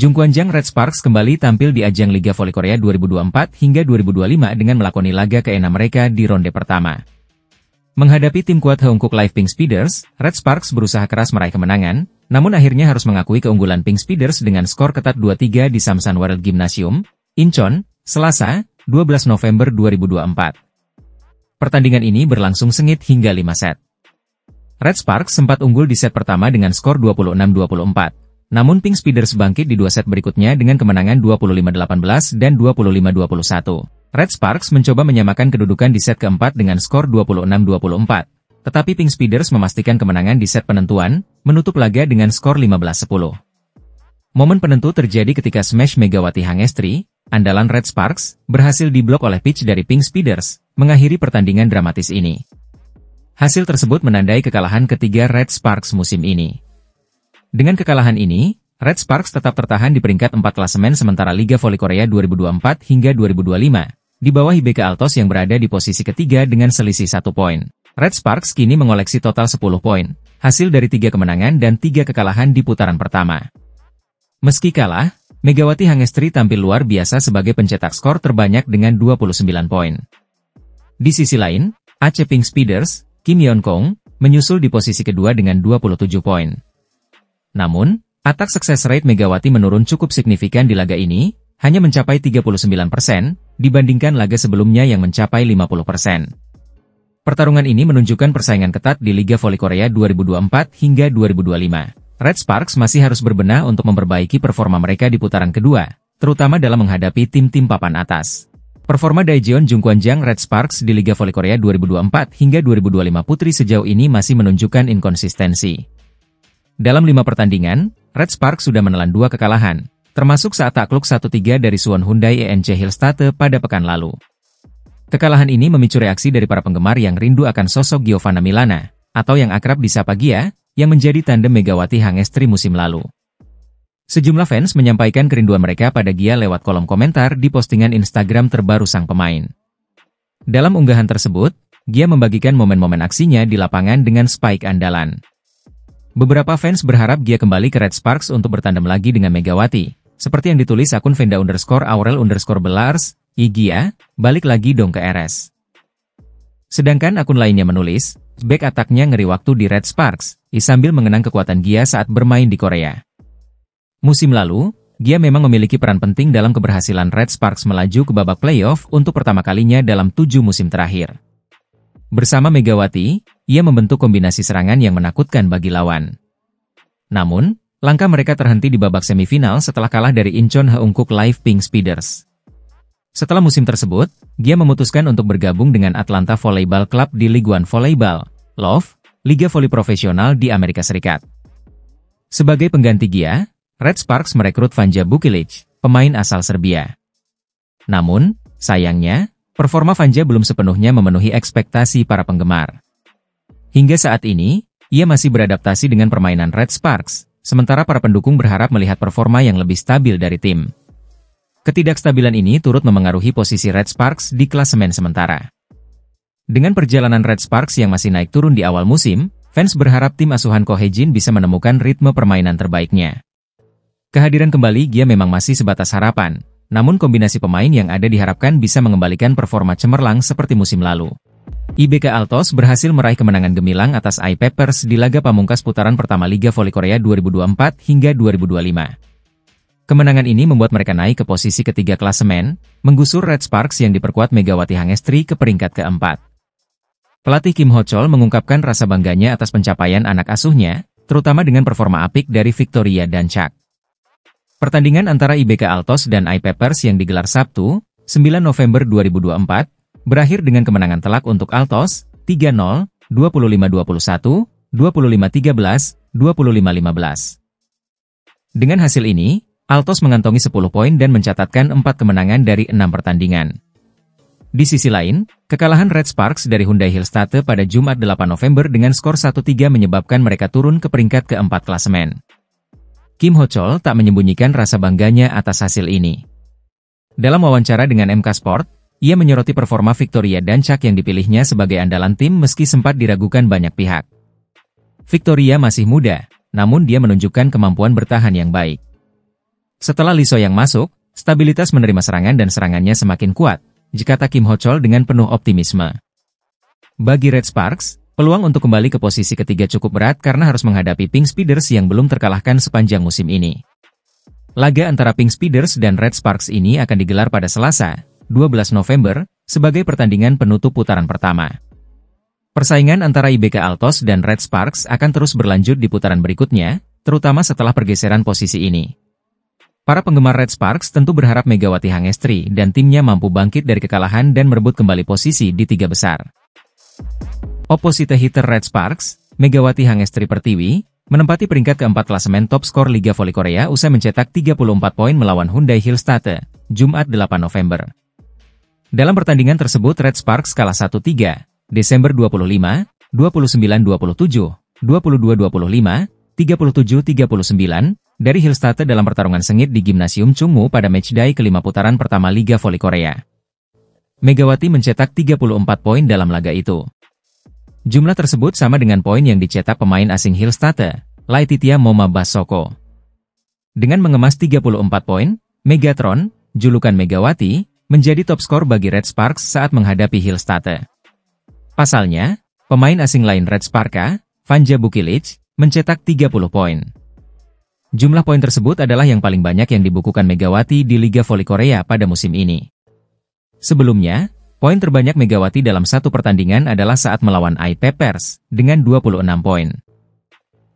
Jungkwanjang Red Sparks kembali tampil di ajang Liga Voli Korea 2024 hingga 2025 dengan melakoni laga ke-6 mereka di ronde pertama. Menghadapi tim kuat Haeunkook Live Pink Speeders, Red Sparks berusaha keras meraih kemenangan, namun akhirnya harus mengakui keunggulan Pink Speeders dengan skor ketat 2-3 di Samsan World Gymnasium, Incheon, Selasa, 12 November 2024. Pertandingan ini berlangsung sengit hingga 5 set. Red Sparks sempat unggul di set pertama dengan skor 26-24. Namun Pink Speeders bangkit di 2 set berikutnya dengan kemenangan 25-18 dan 25-21. Red Sparks mencoba menyamakan kedudukan di set keempat dengan skor 26-24. Tetapi Pink Speeders memastikan kemenangan di set penentuan, menutup laga dengan skor 15-10. Momen penentu terjadi ketika smash Megawati Hangestri, andalan Red Sparks, berhasil diblok oleh pitch dari Pink Speeders, mengakhiri pertandingan dramatis ini. Hasil tersebut menandai kekalahan ketiga Red Sparks musim ini. Dengan kekalahan ini, Red Sparks tetap tertahan di peringkat 4 klasemen sementara Liga Voli Korea 2024 hingga 2025, di bawah IBK Altos yang berada di posisi ketiga dengan selisih 1 poin. Red Sparks kini mengoleksi total 10 poin, hasil dari 3 kemenangan dan 3 kekalahan di putaran pertama. Meski kalah, Megawati Hangestri tampil luar biasa sebagai pencetak skor terbanyak dengan 29 poin. Di sisi lain, AC Pink Speeders, Kim Yeon-kong, menyusul di posisi kedua dengan 27 poin. Namun, atak success rate Megawati menurun cukup signifikan di laga ini, hanya mencapai 39%, dibandingkan laga sebelumnya yang mencapai 50%. Pertarungan ini menunjukkan persaingan ketat di Liga Voli Korea 2024 hingga 2025. Red Sparks masih harus berbenah untuk memperbaiki performa mereka di putaran kedua, terutama dalam menghadapi tim-tim papan atas. Performa Daejeon Jungkwanjang Red Sparks di Liga Voli Korea 2024 hingga 2025 putri sejauh ini masih menunjukkan inkonsistensi. Dalam 5 pertandingan, Red Sparks sudah menelan 2 kekalahan, termasuk saat takluk 1-3 dari Suwon Hyundai ENC Hillstate pada pekan lalu. Kekalahan ini memicu reaksi dari para penggemar yang rindu akan sosok Giovanna Milana, atau yang akrab disapa Gia, yang menjadi tandem Megawati Hangestri musim lalu. Sejumlah fans menyampaikan kerinduan mereka pada Gia lewat kolom komentar di postingan Instagram terbaru sang pemain. Dalam unggahan tersebut, Gia membagikan momen-momen aksinya di lapangan dengan spike andalan. Beberapa fans berharap Gia kembali ke Red Sparks untuk bertandem lagi dengan Megawati, seperti yang ditulis akun Venda_Aurel_Belars, Gia, balik lagi dong ke RS. Sedangkan akun lainnya menulis, back attack-nya ngeri waktu di Red Sparks, sambil mengenang kekuatan Gia saat bermain di Korea. Musim lalu, Gia memang memiliki peran penting dalam keberhasilan Red Sparks melaju ke babak playoff untuk pertama kalinya dalam 7 musim terakhir. Bersama Megawati, ia membentuk kombinasi serangan yang menakutkan bagi lawan. Namun, langkah mereka terhenti di babak semifinal setelah kalah dari Incheon Haeunkook Live Pink Speeders. Setelah musim tersebut, Gia memutuskan untuk bergabung dengan Atlanta Volleyball Club di League One Volleyball, LOV, Liga Voli Profesional di Amerika Serikat. Sebagai pengganti Gia, Red Sparks merekrut Vanja Bukilic, pemain asal Serbia. Namun, sayangnya, performa Vanja belum sepenuhnya memenuhi ekspektasi para penggemar. Hingga saat ini, ia masih beradaptasi dengan permainan Red Sparks, sementara para pendukung berharap melihat performa yang lebih stabil dari tim. Ketidakstabilan ini turut memengaruhi posisi Red Sparks di klasemen sementara. Dengan perjalanan Red Sparks yang masih naik turun di awal musim, fans berharap tim asuhan Ko Hae-jin bisa menemukan ritme permainan terbaiknya. Kehadiran kembali Gia memang masih sebatas harapan, namun kombinasi pemain yang ada diharapkan bisa mengembalikan performa cemerlang seperti musim lalu. IBK Altos berhasil meraih kemenangan gemilang atas I Peppers di laga pamungkas putaran pertama Liga Voli Korea 2024 hingga 2025. Kemenangan ini membuat mereka naik ke posisi ketiga klasemen, menggusur Red Sparks yang diperkuat Megawati Hangestri ke peringkat keempat. Pelatih Kim Ho-chol mengungkapkan rasa bangganya atas pencapaian anak asuhnya, terutama dengan performa apik dari Victoria dan Chak. Pertandingan antara IBK Altos dan I Peppers yang digelar Sabtu, 9 November 2024, berakhir dengan kemenangan telak untuk Altos, 3-0, 25-21, 25-13, 25-15. Dengan hasil ini, Altos mengantongi 10 poin dan mencatatkan 4 kemenangan dari 6 pertandingan. Di sisi lain, kekalahan Red Sparks dari Hyundai Hillstate pada Jumat 8 November dengan skor 1-3 menyebabkan mereka turun ke peringkat keempat klasemen. Kim Ho-chol tak menyembunyikan rasa bangganya atas hasil ini. Dalam wawancara dengan MK Sport, ia menyoroti performa Victoria dan Chak yang dipilihnya sebagai andalan tim meski sempat diragukan banyak pihak. Victoria masih muda, namun dia menunjukkan kemampuan bertahan yang baik. Setelah Lee So-young masuk, stabilitas menerima serangan dan serangannya semakin kuat, kata Kim Ho-chol dengan penuh optimisme. Bagi Red Sparks, peluang untuk kembali ke posisi ketiga cukup berat karena harus menghadapi Pink Speeders yang belum terkalahkan sepanjang musim ini. Laga antara Pink Speeders dan Red Sparks ini akan digelar pada Selasa, 12 November, sebagai pertandingan penutup putaran pertama. Persaingan antara IBK Altos dan Red Sparks akan terus berlanjut di putaran berikutnya, terutama setelah pergeseran posisi ini. Para penggemar Red Sparks tentu berharap Megawati Hangestri dan timnya mampu bangkit dari kekalahan dan merebut kembali posisi di tiga besar. Opposite hitter Red Sparks, Megawati Hangestri Pertiwi, menempati peringkat keempat klasemen top skor Liga Voli Korea usai mencetak 34 poin melawan Hyundai Hillstate, Jumat 8 November. Dalam pertandingan tersebut Red Sparks kalah 1-3, Desember 25, 29-27, 22-25, 37-39, dari Hillstate dalam pertarungan sengit di Gimnasium Chungmu pada matchday kelima putaran pertama Liga Voli Korea. Megawati mencetak 34 poin dalam laga itu. Jumlah tersebut sama dengan poin yang dicetak pemain asing Hillstate, Laetitia Moma Basoko. Dengan mengemas 34 poin, Megatron, julukan Megawati, menjadi top skor bagi Red Sparks saat menghadapi Hillstate. Pasalnya, pemain asing lain Red Sparka, Vanja Bukilic, mencetak 30 poin. Jumlah poin tersebut adalah yang paling banyak yang dibukukan Megawati di Liga Voli Korea pada musim ini. Sebelumnya, poin terbanyak Megawati dalam satu pertandingan adalah saat melawan IP Pers, dengan 26 poin.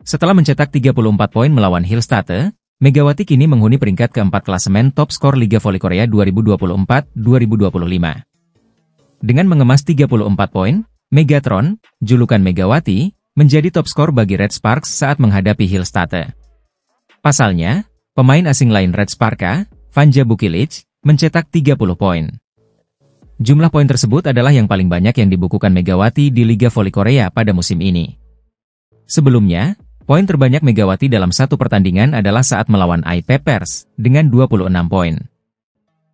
Setelah mencetak 34 poin melawan Hillstate, Megawati kini menghuni peringkat keempat klasemen top skor Liga Voli Korea 2024-2025. Dengan mengemas 34 poin, Megatron, julukan Megawati, menjadi top skor bagi Red Sparks saat menghadapi Hillstate. Pasalnya, pemain asing lain Red Sparka, Vanja Bukilic, mencetak 30 poin. Jumlah poin tersebut adalah yang paling banyak yang dibukukan Megawati di Liga Voli Korea pada musim ini. Sebelumnya, poin terbanyak Megawati dalam satu pertandingan adalah saat melawan IP Pers, dengan 26 poin.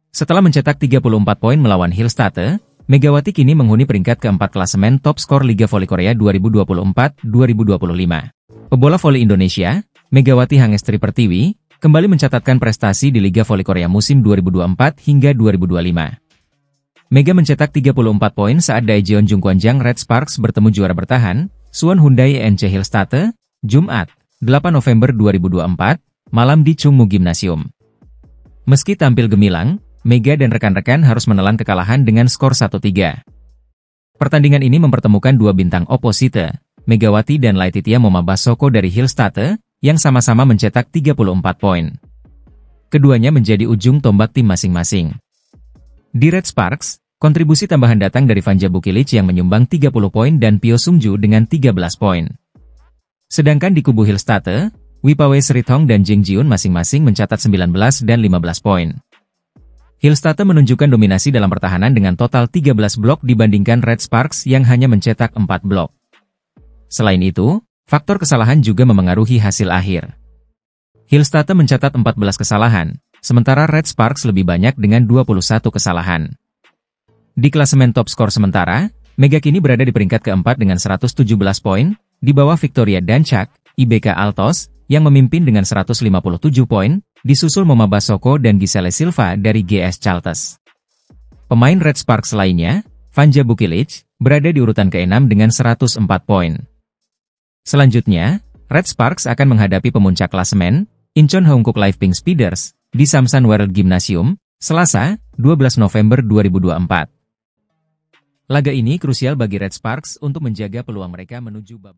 Setelah mencetak 34 poin melawan Hillstate, Megawati kini menghuni peringkat keempat klasemen top skor Liga Voli Korea 2024-2025. Pebola voli Indonesia, Megawati Hangestri Pertiwi, kembali mencatatkan prestasi di Liga Voli Korea musim 2024 hingga 2025. Mega mencetak 34 poin saat Daejeon Jungkwanjang Red Sparks bertemu juara bertahan, Suwon Hyundai ENC Hillstate, Jumat, 8 November 2024, malam di Chungmu Gymnasium. Meski tampil gemilang, Mega dan rekan-rekan harus menelan kekalahan dengan skor 1-3. Pertandingan ini mempertemukan dua bintang opposite, Megawati dan Laetitia Moma Basoko dari Hillstate, yang sama-sama mencetak 34 poin. Keduanya menjadi ujung tombak tim masing-masing. Di Red Sparks, kontribusi tambahan datang dari Vanja Bukilic yang menyumbang 30 poin dan Pyo Sungju dengan 13 poin. Sedangkan di kubu Hillstate, Wipawe Srithong dan Jing Jiun masing-masing mencatat 19 dan 15 poin. Hillstate menunjukkan dominasi dalam pertahanan dengan total 13 blok dibandingkan Red Sparks yang hanya mencetak 4 blok. Selain itu, faktor kesalahan juga memengaruhi hasil akhir. Hillstate mencatat 14 kesalahan, sementara Red Sparks lebih banyak dengan 21 kesalahan. Di klasemen top skor sementara, Mega kini berada di peringkat keempat dengan 117 poin, di bawah Victoria Dancak, IBK Altos, yang memimpin dengan 157 poin, disusul Moma Basoko dan Giselle Silva dari GS Chalters. Pemain Red Sparks lainnya, Vanja Bukilic, berada di urutan ke-6 dengan 104 poin. Selanjutnya, Red Sparks akan menghadapi pemuncak klasemen, Incheon Haeunkook Live Pink Speeders, di Samsan World Gymnasium, Selasa, 12 November 2024. Laga ini krusial bagi Red Sparks untuk menjaga peluang mereka menuju babak